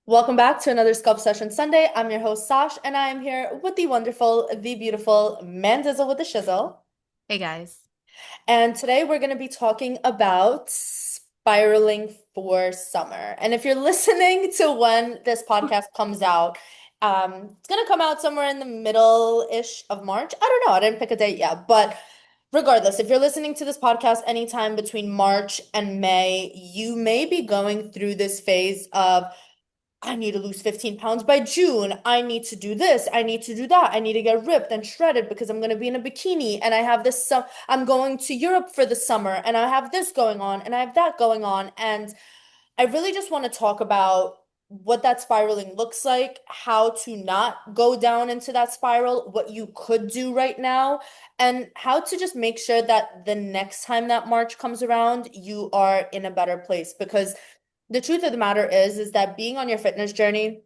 Welcome back to another Sculpt Session Sunday. I'm your host, Sash, and I am here with the wonderful, the beautiful Mandz with the shizzle. Hey guys. And today we're going to be talking about spiraling for summer. And if you're listening to when this podcast comes out, it's going to come out somewhere in the middle-ish of March. I don't know. I didn't pick a date yet, but regardless, if you're listening to this podcast anytime between March and May, you may be going through this phase of I need to lose 15 pounds by June. I need to do this. I need to do that. I need to get ripped and shredded because I'm going to be in a bikini and I have this I'm going to Europe for the summer and I have this going on and I have that going on and I really just want to talk about what that spiraling looks like, how to not go down into that spiral, what you could do right now, and how to just make sure that the next time that March comes around, you are in a better place because the truth of the matter is that being on your fitness journey,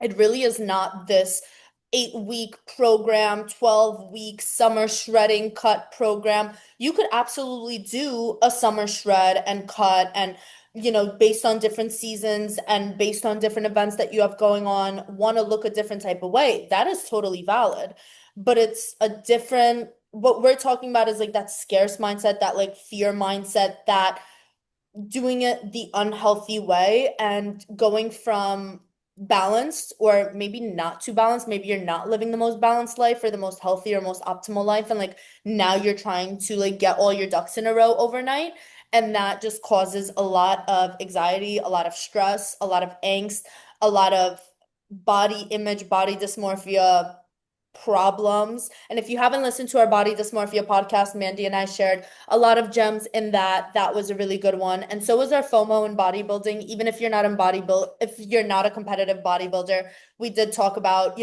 it really is not this 8 week program, 12 week summer shredding cut program. You could absolutely do a summer shred and cut and based on different seasons and based on different events that you have going on, want to look a different type of way. That is totally valid. But it's a different, what we're talking about is like that scarce mindset, that like fear mindset, that doing it the unhealthy way and going from balanced or maybe not too balanced. Maybe you're not living the most balanced life or the most healthy or most optimal life. And like now you're trying to like get all your ducks in a row overnight. And that just causes a lot of anxiety, a lot of stress, a lot of angst, a lot of body image, body dysmorphia problems. And if you haven't listened to our body dysmorphia podcast, Mandy and I shared a lot of gems in that. That was a really good one. And so was our FOMO in bodybuilding. Even if you're not in bodybuild, if you're not a competitive bodybuilder, we did talk about,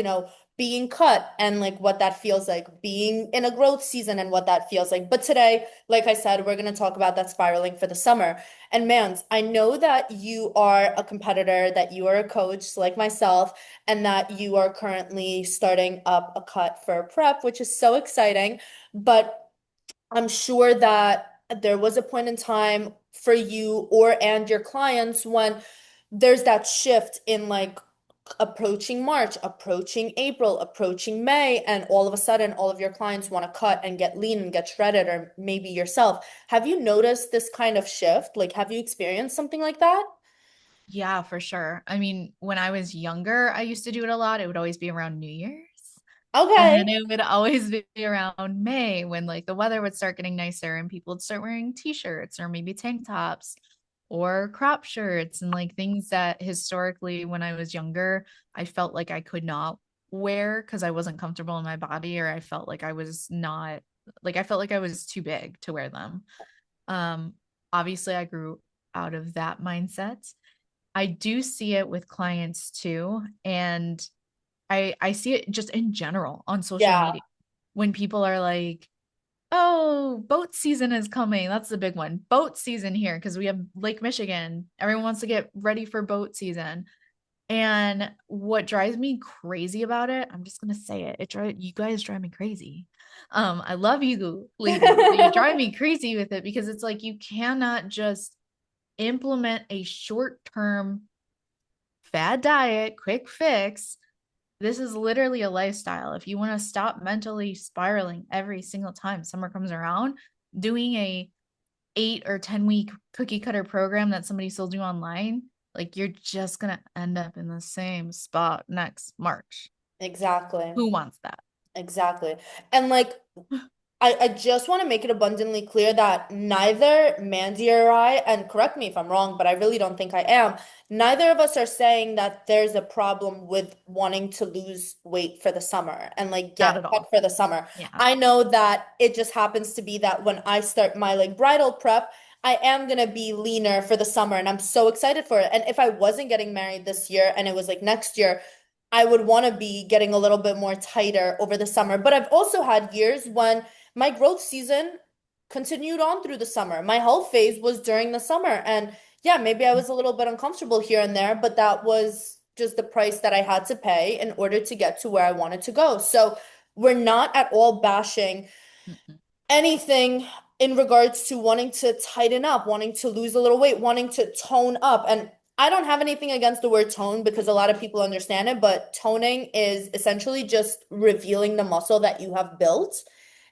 being cut and like what that feels like, being in a growth season and what that feels like. But today, like I said, we're going to talk about that spiraling for the summer. And Mans, I know that you are a competitor, that you are a coach like myself, and that you are currently starting up a cut for prep, which is so exciting. But I'm sure that there was a point in time for you or and your clients when there's that shift in like approaching March, approaching April, approaching May, and all of a sudden all of your clients want to cut and get lean and get shredded, or maybe yourself. Have you noticed this kind of shift? Like, have you experienced something like that? Yeah, for sure. I mean, when I was younger, I used to do it a lot. It would always be around New Year's. And Okay. then it would always be around May when like the weather would start getting nicer and people would start wearing t-shirts or maybe tank tops or crop shirts and like things that historically when I was younger, I felt like I could not wear because I wasn't comfortable in my body or I felt like I was not I felt like I was too big to wear them. Um, Obviously I grew out of that mindset. I do see it with clients too. And I see it just in general on social Yeah. media when people are like, oh, boat season is coming. That's the big one. Boat season here because we have Lake Michigan. Everyone wants to get ready for boat season. And what drives me crazy about it, I'm just gonna say it. You guys drive me crazy. I love you ladies, but you drive me crazy with it because it's like you cannot just implement a short-term fad diet, quick fix. This is literally a lifestyle. If you want to stop mentally spiraling every single time summer comes around, doing a 8 or 10 week cookie cutter program that somebody sold you online, like you're just gonna end up in the same spot next March. Exactly. Who wants that? Exactly. And like I just want to make it abundantly clear that neither Mandy or I, and correct me if I'm wrong, but I really don't think I am, neither of us are saying that there's a problem with wanting to lose weight for the summer and like Not get at cut all. for the summer. Yeah. I know that it just happens to be that when I start my like bridal prep, I am gonna be leaner for the summer and I'm so excited for it. And if I wasn't getting married this year and it was like next year, I would want to be getting a little bit more tighter over the summer. But I've also had years when my growth season continued on through the summer. My health phase was during the summer. And yeah, maybe I was a little bit uncomfortable here and there, but that was just the price that I had to pay in order to get to where I wanted to go. So we're not at all bashing Mm-mm. anything in regards to wanting to tighten up, wanting to lose a little weight, wanting to tone up. And I don't have anything against the word tone because a lot of people understand it, but toning is essentially just revealing the muscle that you have built.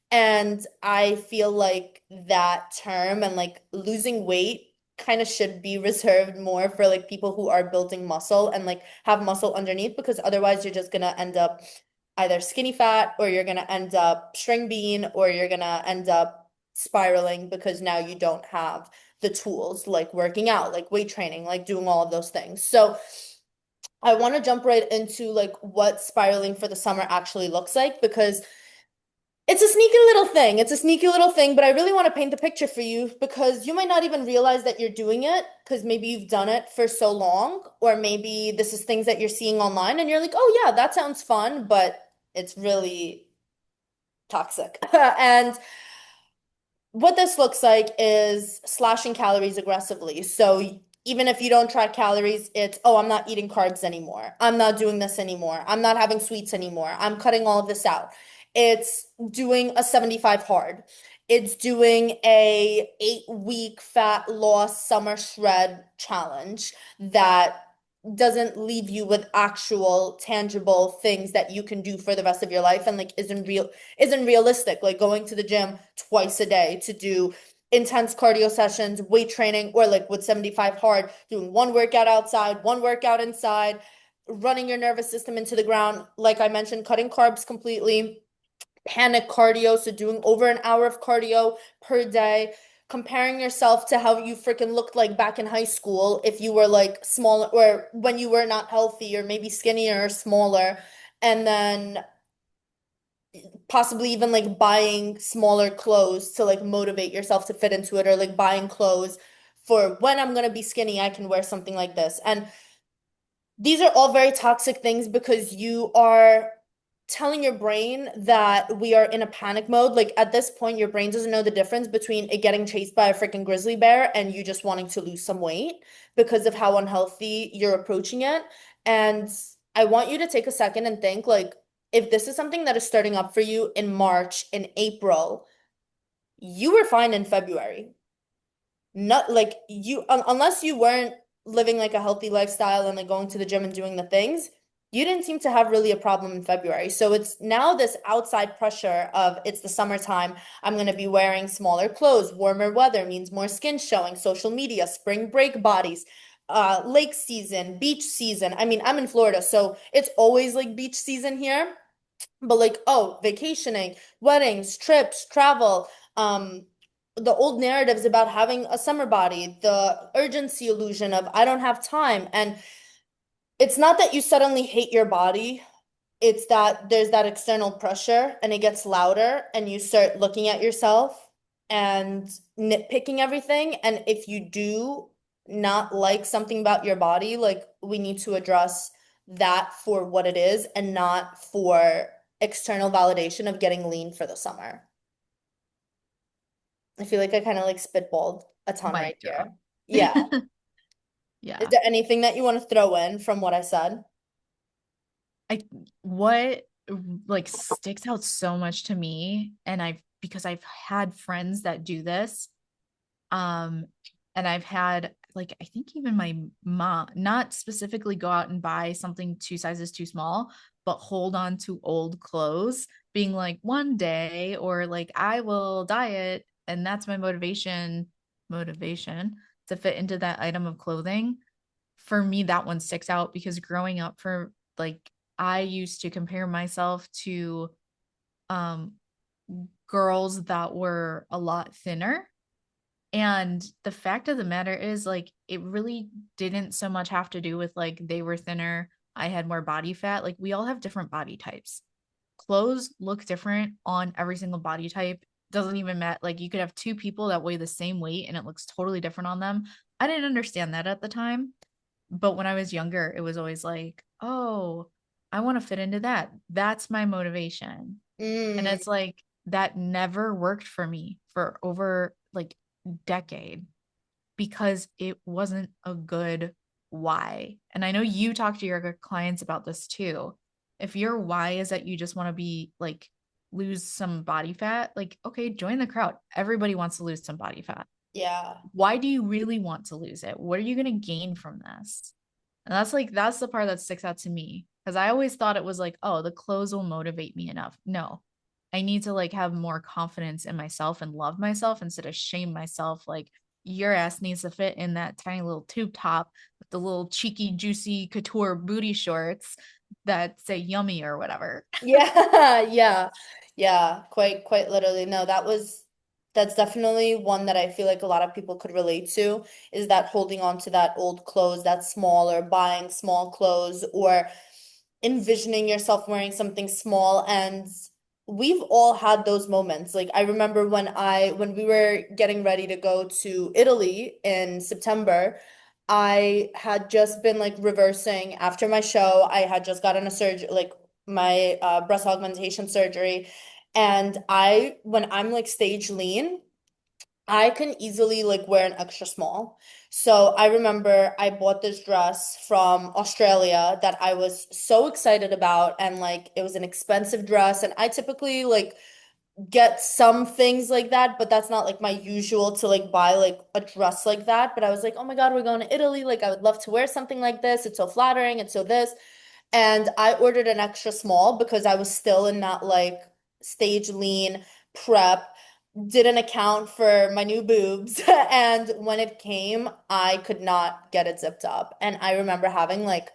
And I feel like that term and like losing weight kind of should be reserved more for like people who are building muscle and like have muscle underneath because otherwise you're just gonna end up either skinny fat or you're gonna end up string bean or you're gonna end up spiraling because now you don't have the tools like working out, like weight training, like doing all of those things. So I want to jump right into like what spiraling for the summer actually looks like because it's a sneaky little thing. It's a sneaky little thing, but I really want to paint the picture for you because you might not even realize that you're doing it because maybe you've done it for so long, or maybe this is things that you're seeing online and you're like, oh yeah, that sounds fun, but it's really toxic. And what this looks like is slashing calories aggressively. So even if you don't track calories, it's, oh, I'm not eating carbs anymore. I'm not doing this anymore. I'm not having sweets anymore. I'm cutting all of this out. It's doing a 75 hard. It's doing a 8 week fat loss summer shred challenge that doesn't leave you with actual tangible things that you can do for the rest of your life and like isn't realistic, like going to the gym twice a day to do intense cardio sessions, weight training, or like with 75 hard, doing one workout outside, one workout inside, running your nervous system into the ground. Like I mentioned, cutting carbs completely, panic cardio, so doing over an hour of cardio per day, comparing yourself to how you freaking looked like back in high school if you were like smaller or when you were not healthy or maybe skinnier or smaller, and then possibly even like buying smaller clothes to like motivate yourself to fit into it or like buying clothes for when I'm gonna be skinny, I can wear something like this. And these are all very toxic things because you are telling your brain that we are in a panic mode. Like at this point, your brain doesn't know the difference between it getting chased by a freaking grizzly bear and you just wanting to lose some weight because of how unhealthy you're approaching it. And I want you to take a second and think like, if this is something that is starting up for you in March, in April, you were fine in February. Not like you, unless you weren't living like a healthy lifestyle and like going to the gym and doing the things, you didn't seem to have really a problem in February. So it's now this outside pressure of it's the summertime. I'm going to be wearing smaller clothes. Warmer weather means more skin showing, social media, spring break bodies, lake season, beach season. I mean, I'm in Florida, so it's always like beach season here. But like, oh, vacationing, weddings, trips, travel, the old narratives about having a summer body, the urgency illusion of I don't have time. And it's not that you suddenly hate your body, it's that there's that external pressure and it gets louder and you start looking at yourself and nitpicking everything. And if you do not like something about your body, like we need to address that for what it is and not for external validation of getting lean for the summer. I feel like I kind of like spitballed a ton right Mic drop. here. Yeah. Is Yeah. there anything that you want to throw in from what I said? I what like sticks out so much to me, and I've because I've had friends that do this, um and I've had like I think even my mom not specifically go out and buy something 2 sizes too small, but hold on to old clothes, being like one day or like I will diet and that's my motivation to fit into that item of clothing. For me, that one sticks out because growing up, for like I used to compare myself to um girls that were a lot thinner. And the fact of the matter is, like, it really didn't so much have to do with like they were thinner, I had more body fat. Like, we all have different body types. Clothes look different on every single body type. Doesn't even matter. Like, you could have two people that weigh the same weight and it looks totally different on them. I didn't understand that at the time. But when I was younger, it was always like, oh, I want to fit into that. That's my motivation. And Mm, it's like that never worked for me for over like decade because it wasn't a good why. And I know you talk to your clients about this too. If your why is that you just want to be like lose some body fat, like okay, join the crowd. Everybody wants to lose some body fat. Yeah. Why do you really want to lose it? What are you going to gain from this? And that's the part that sticks out to me because I always thought it was like, oh, the clothes will motivate me enough. No, I need to like have more confidence in myself and love myself instead of shame myself. Like your ass needs to fit in that tiny little tube top with the little cheeky, juicy couture booty shorts that say yummy or whatever. Yeah, yeah, yeah, quite literally. No, that's definitely one that I feel like a lot of people could relate to, is that holding on to that old clothes that's small, or buying small clothes, or envisioning yourself wearing something small. And we've all had those moments. Like I remember when we were getting ready to go to Italy in September, I had just been like reversing after my show. I had just gotten a surgery, like my breast augmentation surgery. And when I'm like stage lean, I can easily like wear an extra small. So I remember I bought this dress from Australia that I was so excited about, and like it was an expensive dress, and I typically like get some things like that, but that's not like my usual to like buy like a dress like that. But I was like, "Oh my God, we're going to Italy. Like I would love to wear something like this. It's so flattering. It's so this." And I ordered an extra small because I was still in that like stage lean prep, didn't account for my new boobs. And when it came, I could not get it zipped up. And I remember having like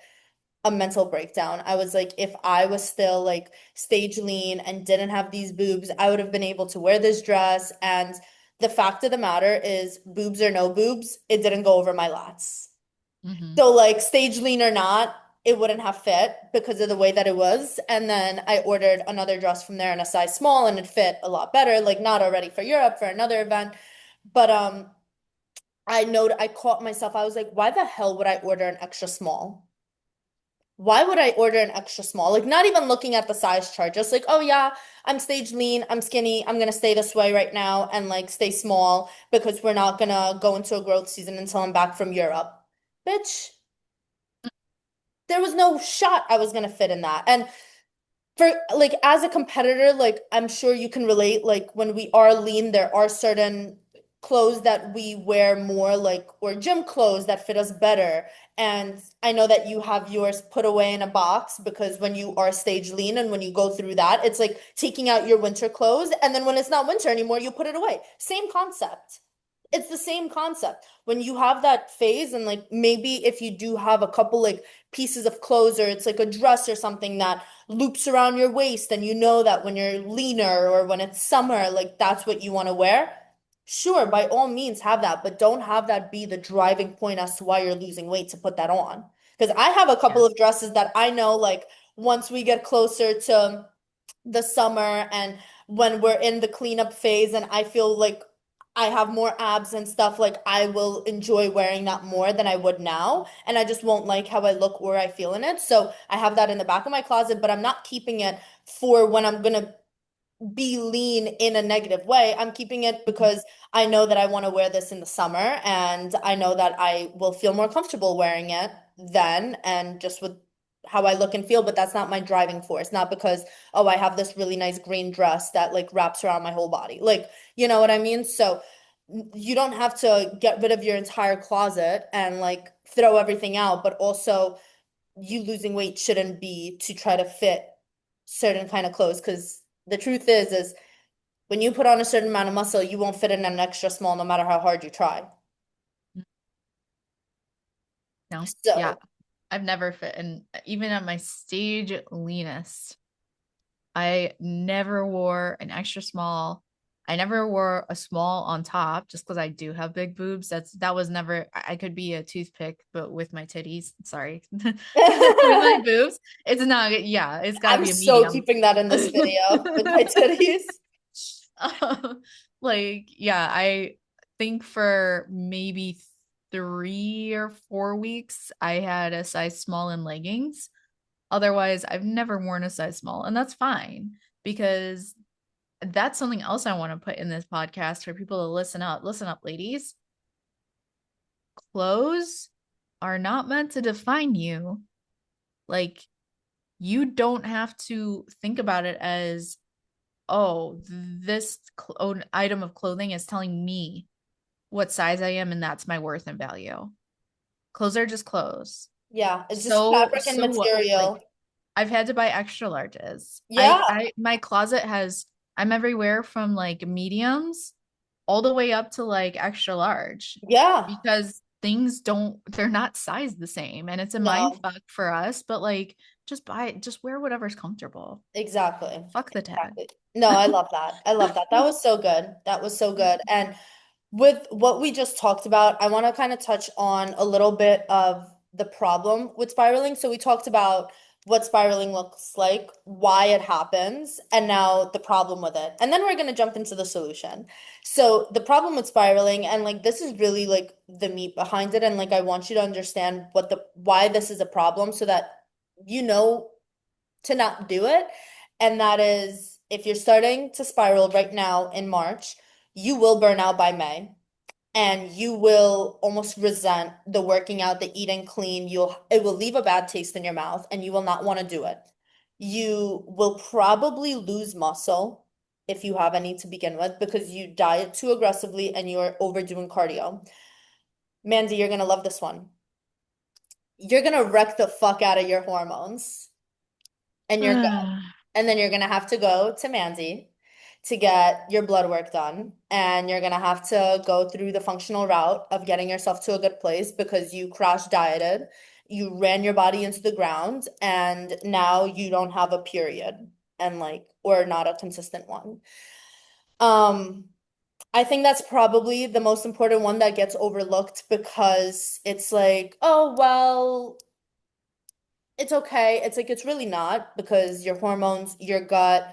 a mental breakdown. I was like, if I was still like stage lean and didn't have these boobs, I would have been able to wear this dress. And the fact of the matter is, boobs or no boobs, it didn't go over my lats. Mm-hmm. So like stage lean or not, it wouldn't have fit because of the way that it was. And then I ordered another dress from there in a size small, and it fit a lot better, like not already for Europe for another event. But I caught myself. I was like, why the hell would I order an extra small? Why would I order an extra small? Like not even looking at the size chart, just like, oh yeah, I'm stage lean, I'm skinny, I'm gonna stay this way right now and like stay small because we're not gonna go into a growth season until I'm back from Europe. Bitch, there was no shot I was gonna fit in that. And for like as a competitor, like I'm sure you can relate, like when we are lean, there are certain clothes that we wear more, like or gym clothes that fit us better. And I know that you have yours put away in a box because when you are stage lean and when you go through that, it's like taking out your winter clothes, and then when it's not winter anymore, you put it away. Same concept. It's the same concept. When you have that phase, and like maybe if you do have a couple like pieces of clothes, or it's like a dress or something that loops around your waist, and you know that when you're leaner or when it's summer, like that's what you want to wear. Sure, by all means have that, but don't have that be the driving point as to why you're losing weight to put that on. Because I have a couple Yeah. of dresses that I know, like once we get closer to the summer and when we're in the cleanup phase and I feel like I have more abs and stuff, like I will enjoy wearing that more than I would now. And I just won't like how I look or I feel in it. So I have that in the back of my closet, but I'm not keeping it for when I'm gonna be lean in a negative way. I'm keeping it Mhm. because I know that I want to wear this in the summer, and I know that I will feel more comfortable wearing it then, and just with how I look and feel. But that's not my driving force. Not because, oh, I have this really nice green dress that like wraps around my whole body. Like, you know what I mean? So you don't have to get rid of your entire closet and like throw everything out, but also you losing weight shouldn't be to try to fit certain kind of clothes, because the truth is when you put on a certain amount of muscle, you won't fit in an extra small no matter how hard you try. No. Yeah. So, I've never fit in even at my stage leanest. I never wore an extra small. I never wore a small on top just because I do have big boobs. That was never I could be a toothpick, but with my titties. Sorry. With my boobs. It's not yeah, it's gotta I'm be a so medium. keeping that in this video with my titties. Like, yeah, I think for maybe 3 or 4 weeks, I had a size small in leggings. Otherwise, I've never worn a size small, and that's fine because that's something else I want to put in this podcast for people to listen up. Listen up, ladies. Clothes are not meant to define you. Like, you don't have to think about it as, oh, this item of clothing is telling me what size I am, and that's my worth and value. Clothes are just clothes. Yeah, it's just So, fabric and so what? material. Like, I've had to buy extra larges. Yeah, My closet has, I'm everywhere from like mediums all the way up to like extra large yeah. because they're not sized the same. And it's a mind No, fuck for us, but like, just wear whatever's comfortable. exactly. Fuck the tag. Exactly. No, I love that. I love that. That was so good. That was so good. And with what we just talked about, I want to kind of touch on a little bit of the problem with spiraling. So we talked about what spiraling looks like, why it happens, and now the problem with it. And then we're going to jump into the solution. So the problem with spiraling, and like this is really like the meat behind it, and like I want you to understand what the why this is a problem so that you know to not do it. And that is if you're starting to spiral right now in March, you will burn out by May and you will almost resent the working out, the eating clean. It will leave a bad taste in your mouth and you will not want to do it. You will probably lose muscle if you have any to begin with because you diet too aggressively and you're overdoing cardio. Mandy, you're gonna love this one. You're gonna wreck the fuck out of your hormones and your gut. And then you're gonna have to go to Mandy to get your blood work done. And you're gonna have to go through the functional route of getting yourself to a good place because you crash dieted, you ran your body into the ground, and now you don't have a period and like or not a consistent one. Um, I think that's probably the most important one that gets overlooked because it's like, oh, well, it's okay. It's like it's really not because your hormones, your gut,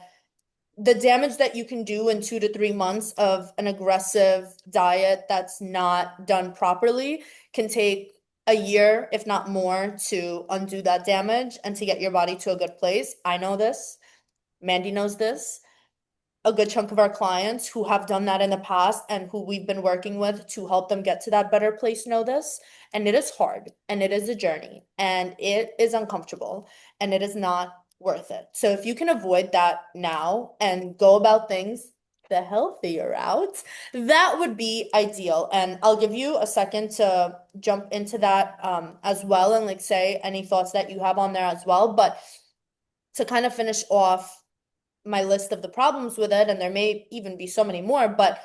the damage that you can do in 2 to 3 months of an aggressive diet that's not done properly can take a year, if not more, to undo that damage and to get your body to a good place. I know this. Mandy knows this. A good chunk of our clients who have done that in the past and who we've been working with to help them get to that better place know this. And it is hard and it is a journey and it is uncomfortable and it is not worth it. So if you can avoid that now and go about things the healthier route, that would be ideal. And I'll give you a second to jump into that as well and like say any thoughts that you have on there as well. But to kind of finish off my list of the problems with it, and there may even be so many more, but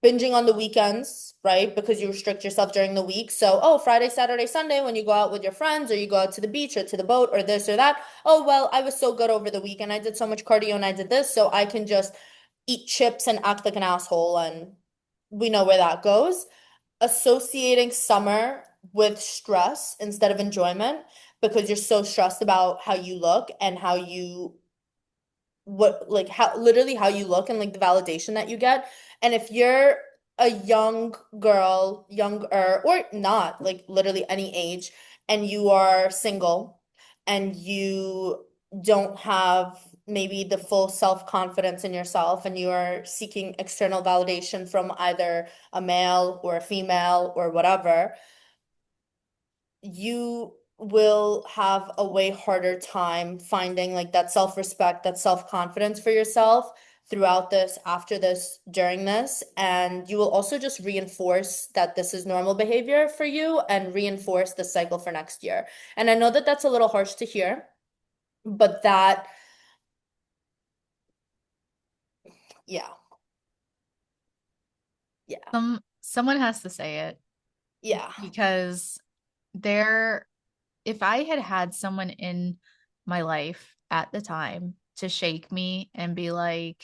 binging on the weekends, right? Because you restrict yourself during the week. So, oh, Friday, Saturday, Sunday, when you go out with your friends or you go out to the beach or to the boat or this or that, oh, well, I was so good over the weekend. I did so much cardio and I did this, so I can just eat chips and act like an asshole. And we know where that goes. Associating summer with stress instead of enjoyment because you're so stressed about how you look and how you what like how literally how you look and like the validation that you get. And if you're a young girl, younger or not, like literally any age, and you are single and you don't have maybe the full self-confidence in yourself and you are seeking external validation from either a male or a female or whatever, you will have a way harder time finding like that self-respect, that self-confidence for yourself throughout this, after this, during this. And you will also just reinforce that this is normal behavior for you and reinforce the cycle for next year. And I know that that's a little harsh to hear, but that, yeah, yeah, Someone has to say it yeah, because there, if I had had someone in my life at the time to shake me and be like,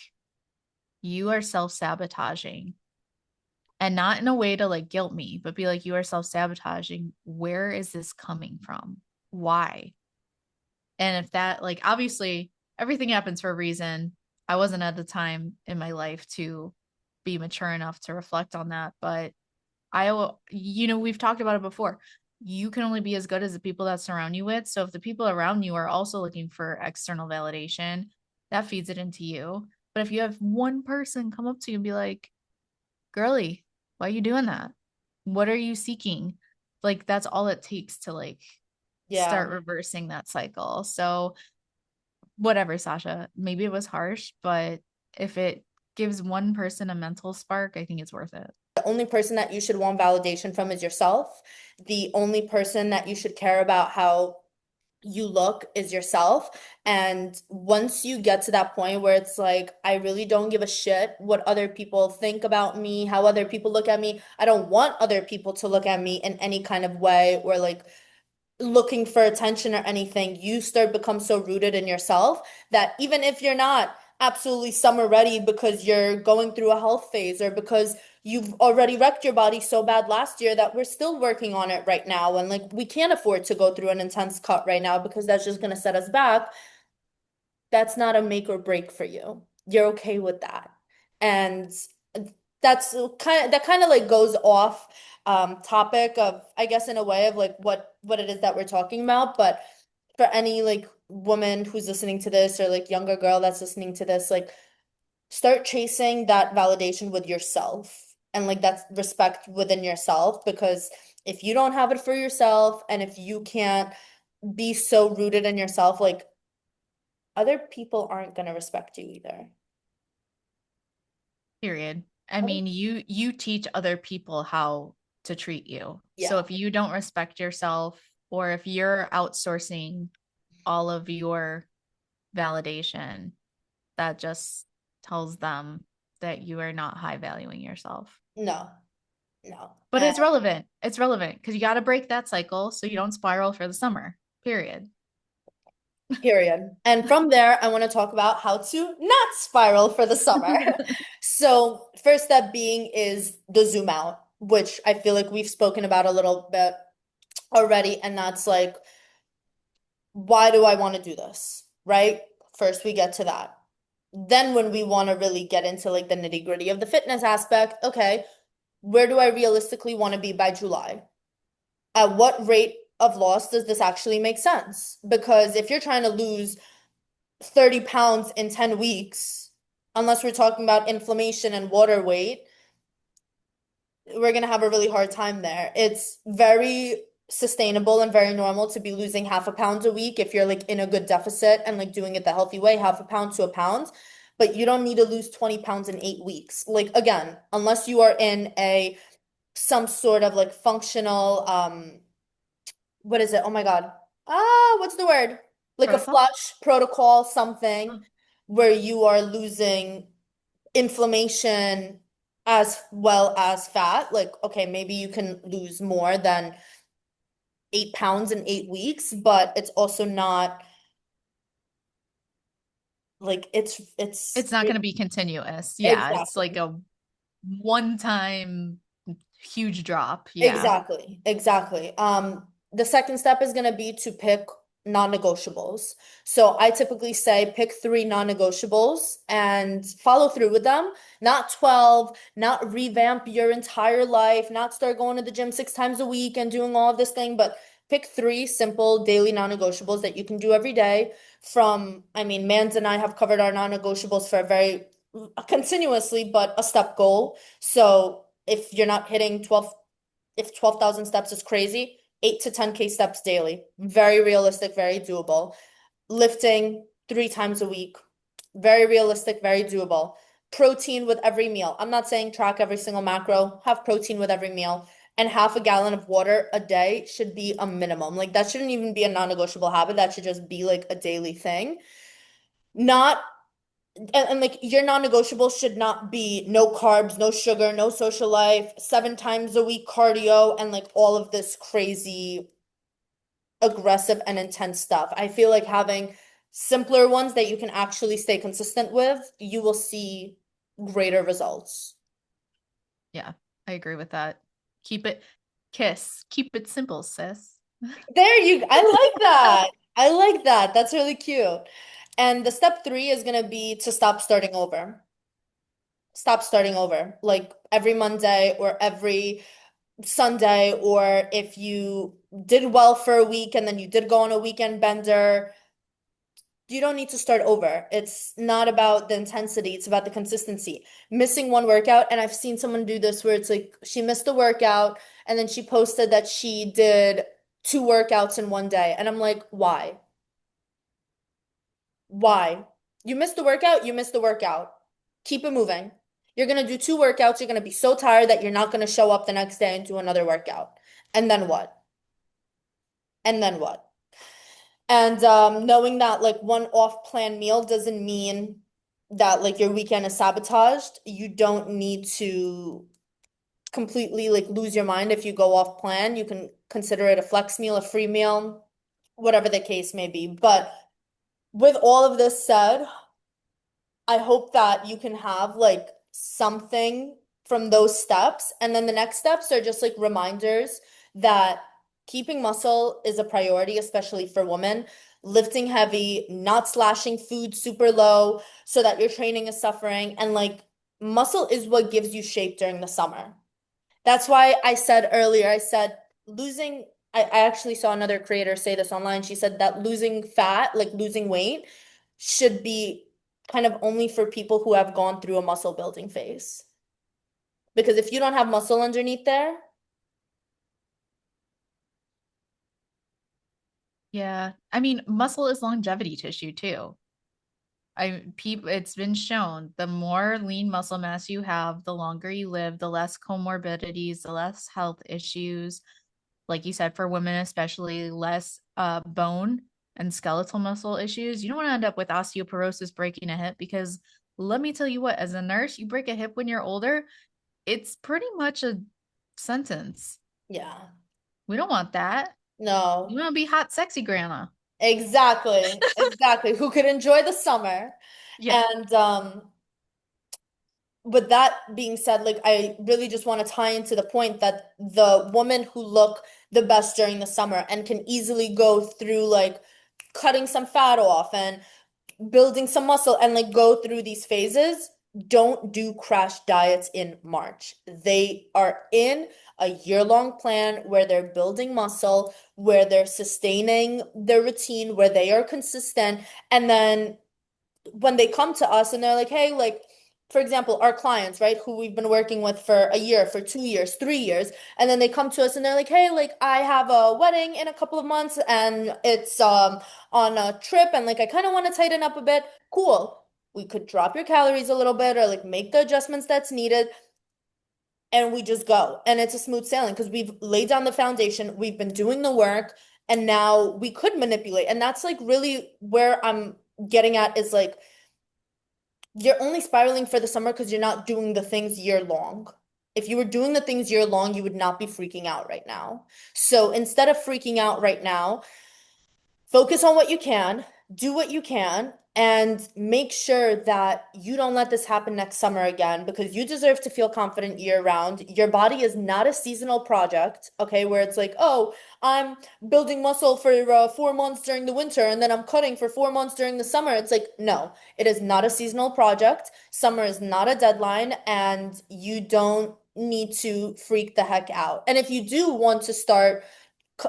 you are self-sabotaging, and not in a way to like guilt me, but be like, you are self-sabotaging. Where is this coming from? Why? And if that, like, obviously, everything happens for a reason. I wasn't at the time in my life to be mature enough to reflect on that, but we've talked about it before. You can only be as good as the people that surround you with. So if the people around you are also looking for external validation, that feeds it into you. But if you have one person come up to you and be like, girly, why are you doing that? What are you seeking? Like that's all it takes to like yeah. start reversing that cycle. So whatever, Sasha, maybe it was harsh, but if it gives one person a mental spark, I think it's worth it. only person that you should want validation from is yourself. The only person that you should care about how you look is yourself. And once you get to that point where it's like, I really don't give a shit what other people think about me, how other people look at me. I don't want other people to look at me in any kind of way or like looking for attention or anything. You start become so rooted in yourself that even if you're not absolutely summer ready because you're going through a health phase or because you've already wrecked your body so bad last year that we're still working on it right now and like we can't afford to go through an intense cut right now because that's just going to set us back. That's not a make or break for you. You're okay with that. And that's that kind of like goes off topic of I guess in a way of like what it is that we're talking about, but for any like woman who's listening to this or like younger girl that's listening to this, like start chasing that validation with yourself and like that's respect within yourself because if you don't have it for yourself and if you can't be so rooted in yourself, like other people aren't going to respect you either. Period. I mean, you teach other people how to treat you. So Yeah. if you don't respect yourself or if you're outsourcing all of your validation, that just tells them that you are not high valuing yourself. No, no. But it's relevant. It's relevant because you got to break that cycle so you don't spiral for the summer. Period. Period. And from there, I want to talk about how to not spiral for the summer. So, first step being is the zoom out, which I feel like we've spoken about a little bit already. And that's like, why do I want to do this? Right? First, we get to that. Then, when we want to really get into like the nitty-gritty of the fitness aspect, okay, where do I realistically want to be by July? At what rate of loss does this actually make sense? Because if you're trying to lose 30 pounds in 10 weeks, unless we're talking about inflammation and water weight, we're going to have a really hard time there. It's very sustainable and very normal to be losing half a pound a week if you're like in a good deficit and like doing it the healthy way, half a pound to a pound. But you don't need to lose 20 pounds in 8 weeks. Like again, unless you are in a some sort of like functional what is it? Oh my God. What's the word? Like a Protocol? flush protocol, something Oh, where you are losing inflammation as well as fat. Like, okay, maybe you can lose more than 8 pounds in 8 weeks, but it's also not like it's not going to be continuous. Yeah, it's like exactly. a one time huge drop. Yeah. Exactly, exactly. The second step is going to be to pick non-negotiables. So I typically say pick three non-negotiables and follow through with them. Not 12, not revamp your entire life, not start going to the gym 6 times a week and doing all of this thing, but pick three simple daily non-negotiables that you can do every day. I mean, Mandz and I have covered our non-negotiables for a very continuously, but a step goal. So if you're not hitting 12, if 12,000 steps is crazy, 8 to 10K steps daily. Very realistic, very doable. Lifting 3 times a week. Very realistic, very doable. Protein with every meal. I'm not saying track every single macro, have protein with every meal. And half a gallon of water a day should be a minimum. Like that shouldn't even be a non-negotiable habit. That should just be like a daily thing. Not and like your non-negotiable should not be no carbs, no sugar, no social life, 7 times a week cardio, and like all of this crazy aggressive and intense stuff. I feel like having simpler ones that you can actually stay consistent with, you will see greater results. Yeah, I agree with that. Keep it keep it simple, sis. I like that. I like that. That's really cute. And the step three is going to be to stop starting over. Stop starting over. Like every Monday or every Sunday, or if you did well for a week and then you did go on a weekend bender, you don't need to start over. It's not about the intensity, it's about the consistency. Missing one workout, and I've seen someone do this where it's like she missed a workout and then she posted that she did two workouts in one day. And I'm like, why? Why? You missed the workout, you missed the workout. Keep it moving. You're going to do two workouts. You're going to be so tired that you're not going to show up the next day and do another workout. And then what? And then what? And knowing that like one off-plan meal doesn't mean that like your weekend is sabotaged. You don't need to completely like lose your mind if you go off plan. You can consider it a flex meal, a free meal, whatever the case may be. But with all of this said, I hope that you can have like something from those steps. And then the next steps are just like reminders that keeping muscle is a priority, especially for women. Lifting heavy, not slashing food super low so that your training is suffering. And like muscle is what gives you shape during the summer. That's why I said earlier, I said losing, I actually saw another creator say this online. She said that losing fat, like losing weight, should be kind of only for people who have gone through a muscle building phase. Because if you don't have muscle underneath there, Yeah. I mean, muscle is longevity tissue too. It's been shown the more lean muscle mass you have, the longer you live, the less comorbidities, the less health issues. Like you said, for women especially, less bone and skeletal muscle issues. You don't want to end up with osteoporosis, breaking a hip, because let me tell you what, as a nurse, you break a hip when you're older, it's pretty much a sentence. yeah, We don't want that. You no, want to be hot, sexy grandma. exactly, exactly. Who could enjoy the summer. Yeah. And with that being said, like I really just want to tie into the point that the women who look the best during the summer and can easily go through like cutting some fat off and building some muscle and like go through these phases, don't do crash diets in March. They are in a year-long plan where they're building muscle, where they're sustaining their routine, where they are consistent, and then when they come to us and they're like, hey, like, for example, our clients, right, who we've been working with for a year, for 2 years, 3 years, and then they come to us and they're like, hey, like, I have a wedding in a couple of months and it's on a trip and like I kind of want to tighten up a bit. Cool. We could drop your calories a little bit or like make the adjustments that's needed and we just go. And it's a smooth sailing because we've laid down the foundation, we've been doing the work, and now we could manipulate. And that's like really where I'm getting at is like you're only spiraling for the summer because you're not doing the things year long. If you were doing the things year long, you would not be freaking out right now. So instead of freaking out right now, focus on what you can, do what you can, and make sure that you don't let this happen next summer again because you deserve to feel confident year round. Your body is not a seasonal project, okay, where it's like, oh, I'm building muscle for 4 months during the winter and then I'm cutting for 4 months during the summer. It's like, no, it is not a seasonal project. Summer is not a deadline, and you don't need to freak the heck out. And if you do want to start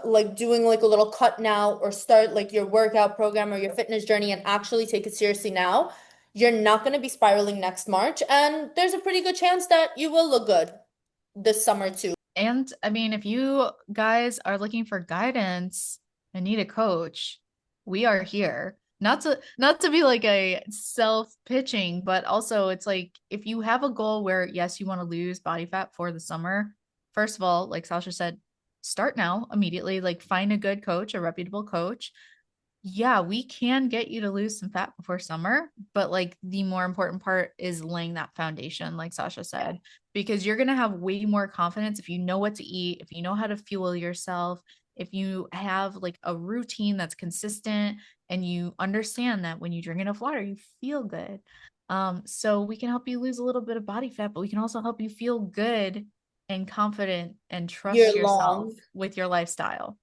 like doing like a little cut now or start like your workout program or your fitness journey and actually take it seriously now, you're not going to be spiraling next March. And there's a pretty good chance that you will look good this summer too. And I mean, if you guys are looking for guidance and need a coach, we are here. Not to be like a self-pitching, but also it's like if you have a goal where yes, you want to lose body fat for the summer, first of all, like Sasha said, start now immediately, like find a good coach, a reputable coach. Yeah, we can get you to lose some fat before summer, but like the more important part is laying that foundation, like Sasha Yeah. said, because you're going to have way more confidence if you know what to eat, if you know how to fuel yourself, if you have like a routine that's consistent and you understand that when you drink enough water, you feel good. So we can help you lose a little bit of body fat, but we can also help you feel good and confident and Year trust yourself long. with your lifestyle.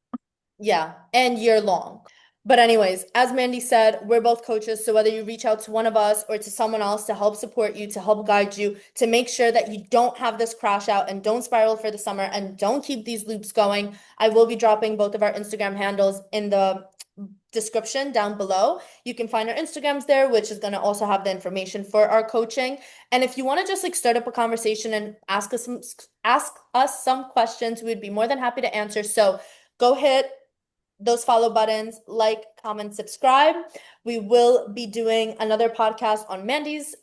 Yeah, and year long. But anyways, as Mandy said, we're both coaches, so whether you reach out to one of us or to someone else to help support you, to help guide you, to make sure that you don't have this crash out and don't spiral for the summer and don't keep these loops going, I will be dropping both of our Instagram handles in the description down below. You can find our Instagrams there, which is going to also have the information for our coaching. And if you want to just like start up a conversation and ask us some questions, we'd be more than happy to answer. So go hit those follow buttons, like, comment, subscribe. We will be doing another podcast on Mandy's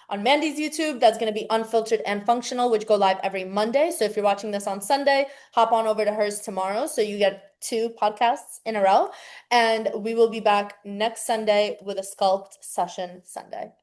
on Mandy's YouTube. That's going to be Unfiltered and Functional, which go live every Monday. So if you're watching this on Sunday, hop on over to hers tomorrow. So you get 2 podcasts in a row. And we will be back next Sunday with a Sculpt Session Sunday.